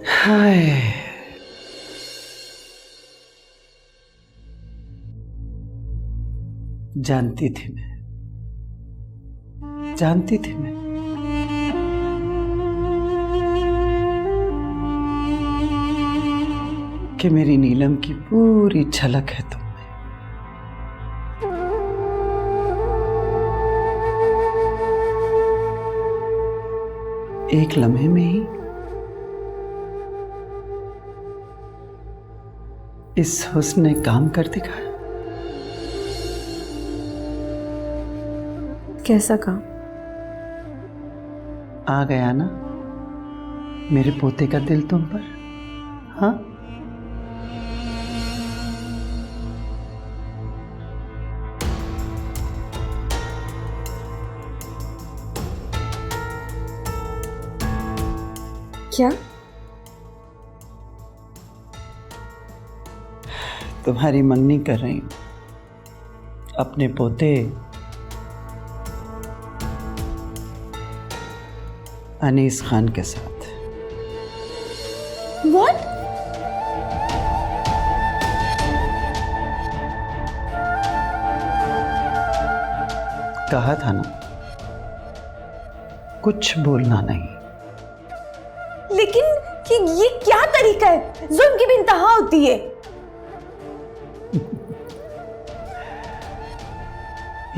हाय, जानती थी मैं कि मेरी नीलम की पूरी झलक है तुम में। एक लम्हे में ही इस हुस्न ने काम कर दिखाया। कैसा काम? आ गया ना मेरे पोते का दिल तुम पर। हाँ, क्या? तुम्हारी मंगनी कर रही हूं अपने पोते अनीस खान के साथ। What? कहा था ना, कुछ बोलना नहीं। लेकिन ये क्या तरीका है? जुल्म की भी इंतहा होती है।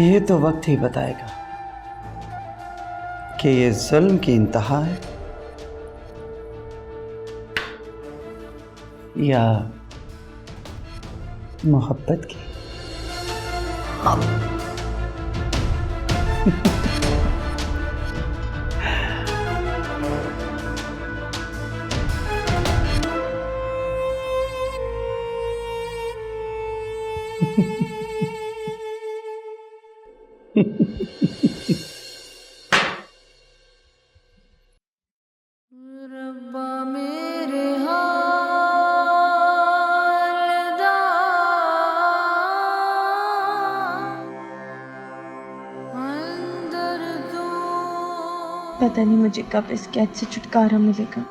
ये तो वक्त ही बताएगा कि ये जुल्म की इंतहा है या मोहब्बत की। रब्बा मेरे हाल दा अंदर दो। पता नहीं मुझे कब इस कैद से छुटकारा मिलेगा।